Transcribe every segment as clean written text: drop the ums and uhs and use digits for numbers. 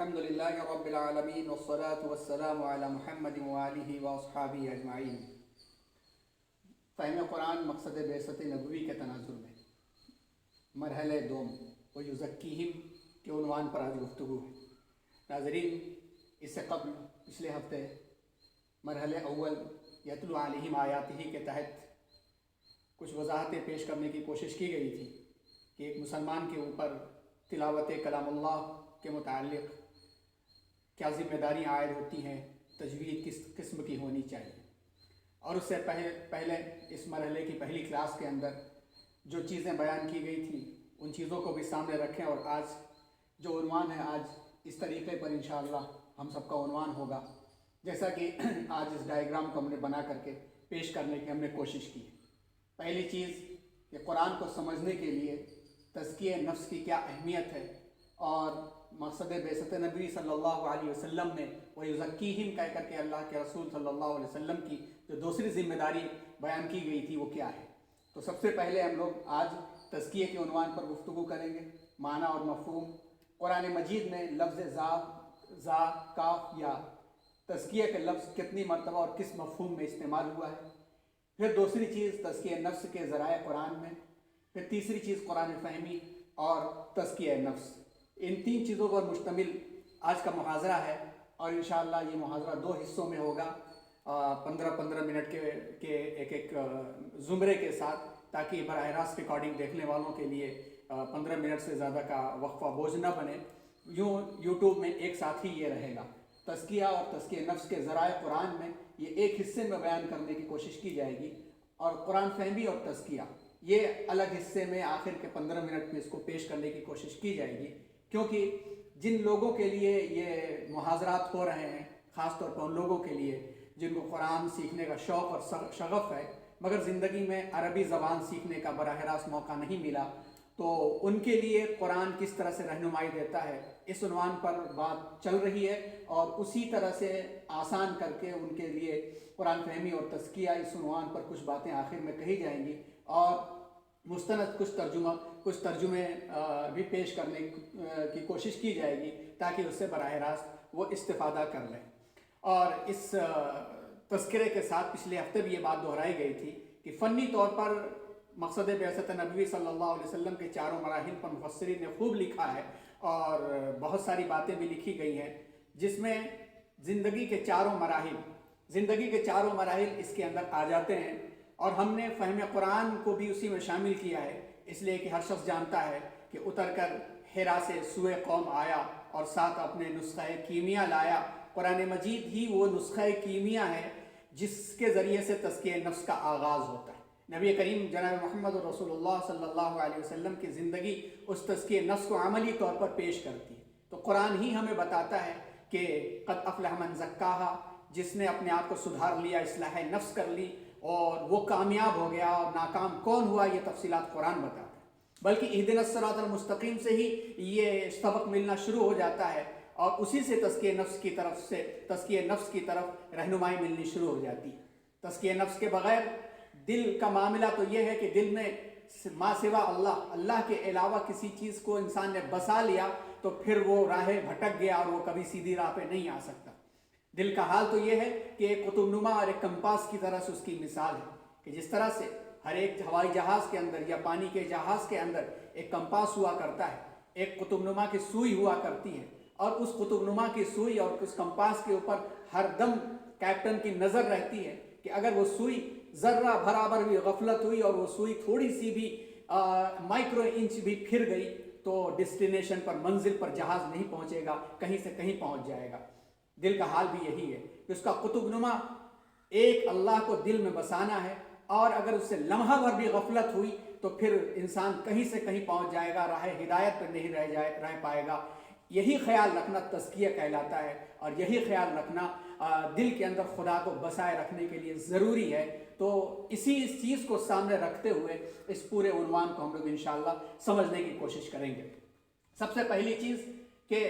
الحمدللہ رب العالمین والصلاة والسلام علی محمد وآلہ واصحابہ اجمعین۔ فہم قرآن مقصد بعثت نبوی کے تناظر میں مرحلہ دوم ویزکیہم کے عنوان پر آج گفتگو ہے۔ ناظرین، اس سے قبل پچھلے ہفتے مرحلہ اول یتلو علیہم آیاتہ کے تحت کچھ وضاحتیں پیش کرنے کی کوشش کی گئی تھی کہ ایک مسلمان کے اوپر تلاوت کلام اللہ کے متعلق کیا ذمہ داریاں عائد ہوتی ہیں، تجوید کس قسم کی ہونی چاہیے، اور اس سے پہلے اس مرحلے کی پہلی کلاس کے اندر جو چیزیں بیان کی گئی تھیں ان چیزوں کو بھی سامنے رکھیں، اور آج جو عنوان ہے آج اس طریقے پر انشاءاللہ ہم سب کا عنوان ہوگا جیسا کہ آج اس ڈائیگرام کو ہم نے بنا کر کے پیش کرنے کی ہم نے کوشش کی ہے۔ پہلی چیز کہ قرآن کو سمجھنے کے لیے تزکیہ نفس کی کیا اہمیت ہے، اور مقصد بعثت نبی صلی اللہ علیہ وسلم میں ویزکیہم کہہ کر کے اللہ کے رسول صلی اللہ علیہ وسلم کی جو دوسری ذمہ داری بیان کی گئی تھی وہ کیا ہے۔ تو سب سے پہلے ہم لوگ آج تزکیہ کے عنوان پر گفتگو کریں گے، معنی اور مفہوم۔ قرآن مجید میں لفظ زا کاف یا تزکیہ کے لفظ کتنی مرتبہ اور کس مفہوم میں استعمال ہوا ہے۔ پھر دوسری چیز تزکیہ نفس کے ذرائع قرآن میں۔ پھر تیسری چیز قرآن فہمی اور تزکیہ نفس۔ ان تین چیزوں پر مشتمل آج کا محاضرہ ہے، اور انشاءاللہ یہ محاضرہ دو حصوں میں ہوگا، 15 منٹ کے ایک زمرے کے ساتھ، تاکہ براہ راست ریکارڈنگ دیکھنے والوں کے لیے 15 منٹ سے زیادہ کا وقفہ بوجھ نہ بنے۔ یوٹیوب میں ایک ساتھ ہی یہ رہے گا۔ تزکیہ اور تزکیہ نفس کے ذرائع قرآن میں یہ ایک حصے میں بیان کرنے کی کوشش کی جائے گی، اور قرآن فہمی اور تزکیہ یہ الگ حصے میں آخر کے 15 منٹ میں اس کو پیش کرنے کی کوشش کی جائے گی، کیونکہ جن لوگوں کے لیے یہ محاضرات ہو رہے ہیں، خاص طور پر ان لوگوں کے لیے جن کو قرآن سیکھنے کا شوق اور شغف ہے مگر زندگی میں عربی زبان سیکھنے کا براہ راست موقع نہیں ملا، تو ان کے لیے قرآن کس طرح سے رہنمائی دیتا ہے اس عنوان پر بات چل رہی ہے، اور اسی طرح سے آسان کر کے ان کے لیے قرآن فہمی اور تزکیہ اس عنوان پر کچھ باتیں آخر میں کہی جائیں گی، اور مستند کچھ ترجمے بھی پیش کرنے کی کوشش کی جائے گی تاکہ اس سے براہ راست وہ استفادہ کر لیں۔ اور اس تذکرے کے ساتھ پچھلے ہفتے بھی یہ بات دہرائی گئی تھی کہ فنی طور پر مقصد بعثت نبوی صلی اللہ علیہ وسلم کے چاروں مراحل پر مفسرین نے خوب لکھا ہے، اور بہت ساری باتیں بھی لکھی گئی ہیں جس میں زندگی کے چاروں مراحل اس کے اندر آ جاتے ہیں، اور ہم نے فہم قرآن کو بھی اسی میں شامل کیا ہے، اس لیے کہ ہر شخص جانتا ہے کہ اتر کر حرا سے سوئے قوم آیا اور ساتھ اپنے نسخہ کیمیا لایا۔ قرآن مجید ہی وہ نسخہ کیمیا ہے جس کے ذریعے سے تزکیہ نفس کا آغاز ہوتا ہے۔ نبی کریم جناب محمد رسول اللہ صلی اللہ علیہ وسلم کی زندگی اس تزکیہ نفس کو عملی طور پر پیش کرتی ہے۔ تو قرآن ہی ہمیں بتاتا ہے کہ قد افلح من زکاہا، جس نے اپنے آپ کو سدھار لیا، اصلاح نفس کر لی، اور وہ کامیاب ہو گیا، اور ناکام کون ہوا یہ تفصیلات قرآن بتاتا ہے۔ بلکہ اہدنا الصراط المستقیم سے ہی یہ سبق ملنا شروع ہو جاتا ہے، اور اسی سے تزکیہ نفس کی طرف رہنمائی ملنی شروع ہو جاتی ہے۔ تزکیہ نفس کے بغیر دل کا معاملہ تو یہ ہے کہ دل میں ما سوا اللہ کے علاوہ کسی چیز کو انسان نے بسا لیا تو پھر وہ راہ بھٹک گیا، اور وہ کبھی سیدھی راہ پہ نہیں آ سکتا۔ دل کا حال تو یہ ہے کہ ایک قطب نما اور ایک کمپاس کی طرح سے اس کی مثال ہے، کہ جس طرح سے ہر ایک ہوائی جہاز کے اندر یا پانی کے جہاز کے اندر ایک کمپاس ہوا کرتا ہے، ایک قطب نما کی سوئی ہوا کرتی ہے، اور اس قطب نما کی سوئی اور اس کمپاس کے اوپر ہر دم کیپٹن کی نظر رہتی ہے کہ اگر وہ سوئی ذرہ برابر بھی غفلت ہوئی اور وہ سوئی تھوڑی سی بھی مائکرو انچ بھی پھر گئی تو ڈیسٹینیشن پر، منزل پر جہاز نہیں پہنچے گا، کہیں سے کہیں پہنچ جائے گا۔ دل کا حال بھی یہی ہے کہ اس کا قطب نما ایک اللہ کو دل میں بسانا ہے، اور اگر اس سے لمحہ بھر بھی غفلت ہوئی تو پھر انسان کہیں سے کہیں پہنچ جائے گا، راہ ہدایت پر نہیں رہ پائے گا۔ یہی خیال رکھنا تزکیہ کہلاتا ہے، اور یہی خیال رکھنا دل کے اندر خدا کو بسائے رکھنے کے لیے ضروری ہے۔ تو اس چیز کو سامنے رکھتے ہوئے اس پورے عنوان کو ہم لوگ انشاءاللہ سمجھنے کی کوشش کریں گے۔ سب سے پہلی چیز کہ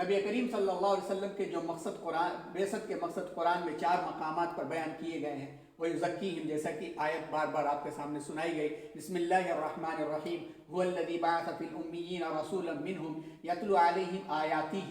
نبی کریم صلی اللہ علیہ وسلم کے جو بعثت کے مقصد قرآن میں 4 مقامات پر بیان کیے گئے ہیں، وَيُزَكِّيهِمْ، جیسا کہ آیت بار بار آپ کے سامنے سنائی گئی، بسم اللہ الرحمن الرحیم، هُوَ الَّذِي بَعَثَ فِي الْأُمِّيِّينَ رَسُولًا مِّنْهُمْ يَتْلُو عَلَيْهِمْ آیَاتِهِ،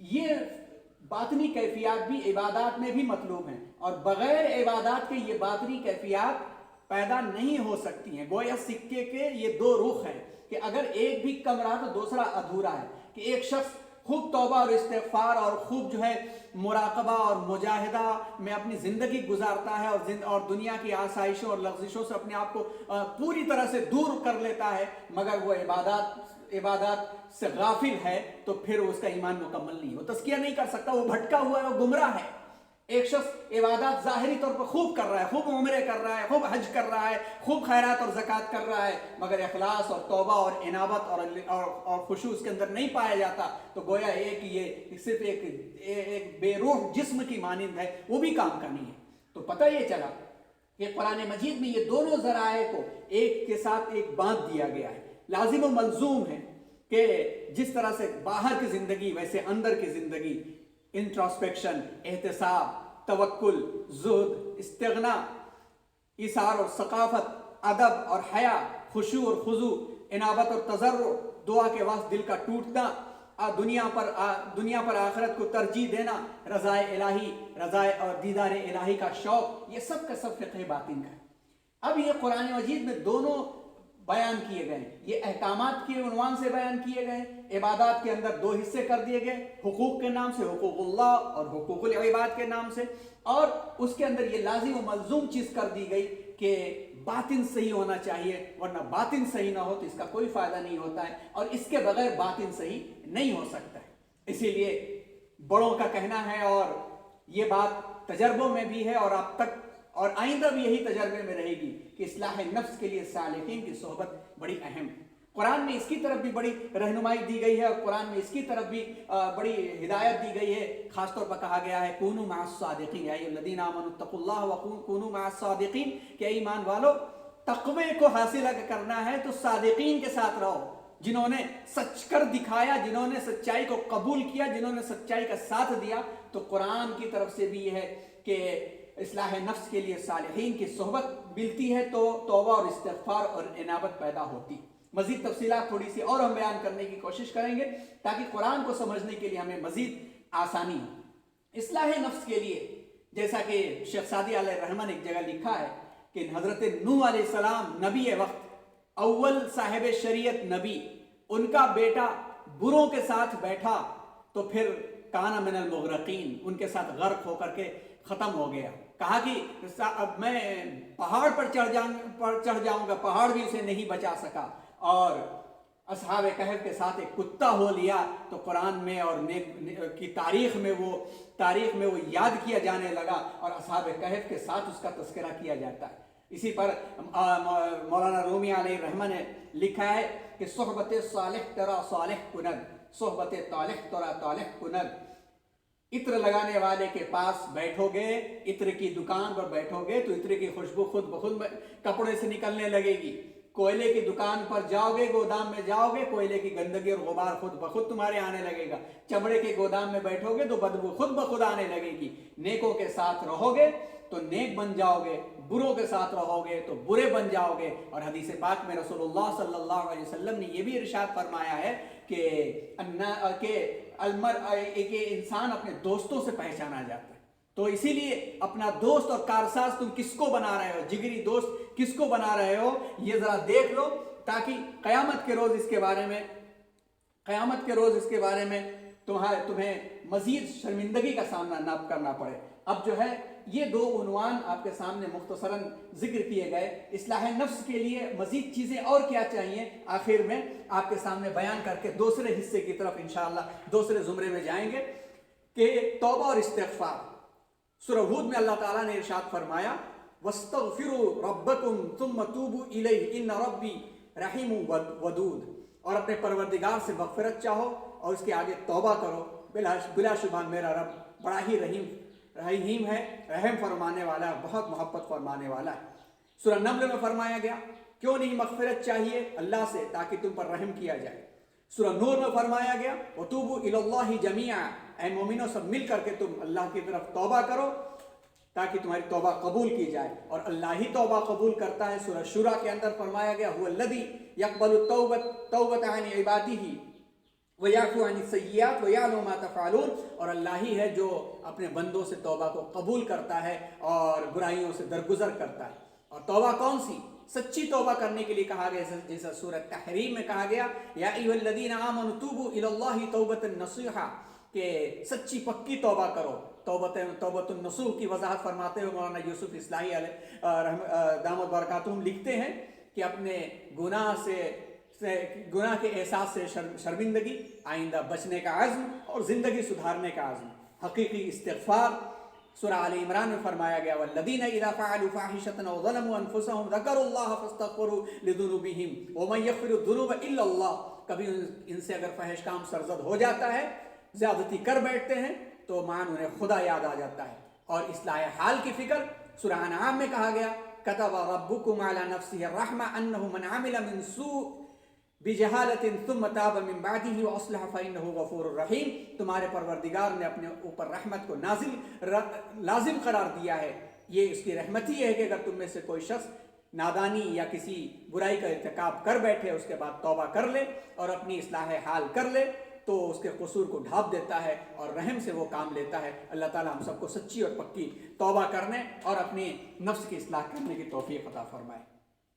یہ باطنی کیفیات بھی عبادات میں بھی مطلوب ہیں، اور بغیر عبادات کے یہ باطنی کیفیات پیدا نہیں ہو سکتی ہیں۔ گویا سکے کے یہ دو رخ ہیں کہ اگر ایک بھی کم رہا تو دوسرا ادھورا ہے، کہ ایک شخص خوب توبہ اور استغفار اور خوب جو ہے مراقبہ اور مجاہدہ میں اپنی زندگی گزارتا ہے اور دنیا کی آسائشوں اور لغزشوں سے اپنے آپ کو پوری طرح سے دور کر لیتا ہے، مگر وہ عبادات سے غافل ہے، تو پھر اس کا ایمان مکمل نہیں، وہ تزکیہ نہیں کر سکتا، وہ بھٹکا ہوا ہے، وہ گمراہ ہے۔ ایک شخص عبادات ظاہری طور پر خوب کر رہا ہے، خوب عمرے کر رہا ہے، خوب حج کر رہا ہے، خوب خیرات اور زکوٰۃ کر رہا ہے، مگر اخلاص اور توبہ اور انابت اور خشوع اس کے اندر نہیں پایا جاتا، تو گویا یہ صرف ایک بے روح جسم کی مانند ہے، وہ بھی کام کا نہیں ہے۔ تو پتہ یہ چلا کہ قرآن مجید میں یہ دونوں ذرائع کو ایک کے ساتھ ایک باندھ دیا گیا ہے، لازم و ملزوم ہے کہ جس طرح سے باہر کی زندگی ویسے اندر کی زندگی، انٹراسپیکشن، احتساب، توکل، زہد، استغنا، ایثار اور ثقافت، ادب اور حیا، خشوع اور خضوع، انابت اور تضرع، دعا کے وقت دل کا ٹوٹنا، دنیا پر آخرت کو ترجیح دینا، رضائے الہی، رضائے اور دیدار الہی کا شوق، یہ سب کا سب فقہ باطن کا ہے۔ اب یہ قرآن مجید میں دونوں بیان کیے گئے، یہ احکامات کے عنوان سے بیان کیے گئے، عبادات کے اندر دو حصے کر دیے گئے، حقوق کے نام سے، حقوق اللہ اور حقوق العباد کے نام سے، اور اس کے اندر یہ لازم و ملزوم چیز کر دی گئی کہ باطن صحیح ہونا چاہیے، ورنہ باطن صحیح نہ ہو تو اس کا کوئی فائدہ نہیں ہوتا ہے، اور اس کے بغیر باطن صحیح نہیں ہو سکتا ہے۔ اسی لیے بڑوں کا کہنا ہے، اور یہ بات تجربوں میں بھی ہے اور اب تک اور آئندہ بھی یہی تجربے میں رہے گی کہ اصلاح نفس کے لیے صالحین کی صحبت بڑی اہم ہے۔ قرآن میں اس کی طرف بھی بڑی رہنمائی دی گئی ہے، اور قرآن میں اس کی طرف بھی بڑی ہدایت دی گئی ہے۔ خاص طور پر کہا گیا ہے کونوا مع الصادقین، یا ایھا الذین آمنوا اتقوا اللہ وکونوا مع الصادقین، کہ ایمان والو تقوی کو حاصل کرنا ہے تو صادقین کے ساتھ رہو، جنہوں نے سچ کر دکھایا، جنہوں نے سچائی کو قبول کیا، جنہوں نے سچائی کا ساتھ دیا۔ تو قرآن کی طرف سے بھی یہ ہے کہ اصلاح نفس کے لیے صالحین کی صحبت ملتی ہے تو توبہ اور استغفار اور انابت پیدا ہوتی۔ مزید تفصیلات تھوڑی سی اور ہم بیان کرنے کی کوشش کریں گے تاکہ قرآن کو سمجھنے کے لیے ہمیں مزید آسانی ہو۔ اصلاح نفس کے لیے جیسا کہ شیخ سعدی علیہ الرحمہ نے ایک جگہ لکھا ہے کہ حضرت نوح علیہ السلام نبی وقت، اول صاحب شریعت نبی، ان کا بیٹا بروں کے ساتھ بیٹھا تو پھر کان من المغرقین، ان کے ساتھ غرق ہو کر کے ختم ہو گیا۔ کہا کہ اب میں پہاڑ پر چڑھ جاؤں گا، پہاڑ بھی اسے نہیں بچا سکا، اور اصحاب کہف کے ساتھ ایک کتا ہو لیا، تو قرآن میں اور کی تاریخ میں وہ یاد کیا جانے لگا، اور اصحاب کہف کے ساتھ اس کا تذکرہ کیا جاتا ہے۔ اسی پر مولانا رومی علیہ الرحمہ نے لکھا ہے کہ صحبت صالح ترا صالح کند، صحبت طالح ترا طالح کند۔ عطر لگانے والے کے پاس بیٹھو گے، عطر کی دکان پر بیٹھو گے تو عطر کی خوشبو خود بخود کپڑے سے نکلنے لگے گی۔ کوئلے کی دکان پر جاؤ گے، گودام میں جاؤ گے، کوئلے کی گندگی اور غبار خود بخود تمہارے آنے لگے گا۔ چمڑے کے گودام میں بیٹھو گے تو بدبو خود بخود آنے لگے گی۔ نیکوں کے ساتھ رہو گے تو نیک بن جاؤ گے، بروں کے ساتھ رہو گے تو برے بن جاؤ گے۔ اور حدیث پاک میں رسول اللہ صلی اللہ علیہ وسلم نے یہ بھی ارشاد فرمایا ہے کہ انسان اپنے دوستوں سے پہچانا جاتا ہے۔ تو اسی لیے اپنا دوست اور کارساز تم کس کو بنا رہے ہو، جگری دوست کس کو بنا رہے ہو، یہ ذرا دیکھ لو، تاکہ قیامت کے روز اس کے بارے میں تمہیں مزید شرمندگی کا سامنا نہ کرنا پڑے۔ اب جو ہے یہ دو عنوان آپ کے سامنے مختصراً ذکر کیے گئے۔ اصلاح نفس کے لیے مزید چیزیں اور کیا چاہیے، آخر میں آپ کے سامنے بیان کر کے دوسرے حصے کی طرف انشاءاللہ دوسرے زمرے میں جائیں گے کہ توبہ اور استغفار۔ سورہ ہود میں اللہ تعالیٰ نے ارشاد فرمایا وَاسْتَغْفِرُوا رَبَّكُمْ ثُمَّ تُوبُوا إِلَيْهِ إِنَّ رَبِّي رَحِيمٌ وَدُودٌ، اور اپنے پروردگار سے مغفرت چاہو اور اس کے آگے توبہ کرو، بلا شبہ میرا رب بڑا ہی رحیم ہے، رحم فرمانے والا ہے، بہت محبت فرمانے والا ہے۔ سورہ نمل میں فرمایا گیا کیوں نہیں مغفرت چاہیے اللہ سے تاکہ تم پر رحم کیا جائے۔ سورہ نور میں فرمایا گیا وَتُوبُوا إِلَى اللَّهِ جَمِيعًا، اے مومنوں سب مل کر کے تم اللہ کی طرف توبہ کرو تاکہ تمہاری توبہ قبول کی جائے، اور اللہ ہی توبہ قبول کرتا ہے۔ سورہ شورى کے اندر فرمایا گیا هُوَ الَّذِي يَقْبَلُ التَّوْبَةَ عَنْ عِبَادِهِ وَيَعْفُو عَنِ السَّيِّئَاتِ وَيَعْلَمُ مَا تَفْعَلُونَ، اور اللہ ہی ہے جو اپنے بندوں سے توبہ کو قبول کرتا ہے اور برائیوں سے درگزر کرتا ہے۔ اور توبہ کون سی؟ سچی توبہ کرنے کے لیے کہا گیا، جیسا سورہ تحریم میں کہا گیا یا ایھا الذین آمنوا توبوا الی اللہ توبۃ نصوحا، کہ سچی پکی توبہ کرو۔ توبۃ النصوح کی وضاحت فرماتے ہوئے مولانا یوسف اصلاحی علیہ دامت برکاتہم لکھتے ہیں کہ اپنے گناہ کے احساس سے شرمندگی، آئندہ بچنے کا عزم اور زندگی سدھارنے کا عزم، حقیقی استغفار۔ سورہ آل عمران میں فرمایا گیا والذین اذا فعلوا فاحشۃ او ظلموا انفسهم ذکروا اللہ فاستغفروا لذنوبهم ومن یغفر الذنوب الا اللہ، کبھی ان سے اگر فحش کام سرزد ہو جاتا ہے، زیادتی کر بیٹھتے ہیں، تو مان انہیں خدا یاد آ جاتا ہے اور اصلاح حال کی فکر۔ سورہ انعام میں کہا گیا کتب ربکم علی نفسہ الرحمہ انہ من عمل من سوء بجہالۃ ثم تاب من بعدہ واصلح فانہ غفور رحیم، تمہارے پروردگار نے اپنے اوپر رحمت کو لازم قرار دیا ہے۔ یہ اس کی رحمت ہی ہے کہ اگر تم میں سے کوئی شخص نادانی یا کسی برائی کا ارتکاب کر بیٹھے، اس کے بعد توبہ کر لے اور اپنی اصلاح حال کر لے، تو اس کے قصور کو ڈھانپ دیتا ہے اور رحم سے وہ کام لیتا ہے۔ اللہ تعالی ہم سب کو سچی اور پکی توبہ کرنے اور اپنی نفس کی اصلاح کرنے کی توفیق عطا فرمائے۔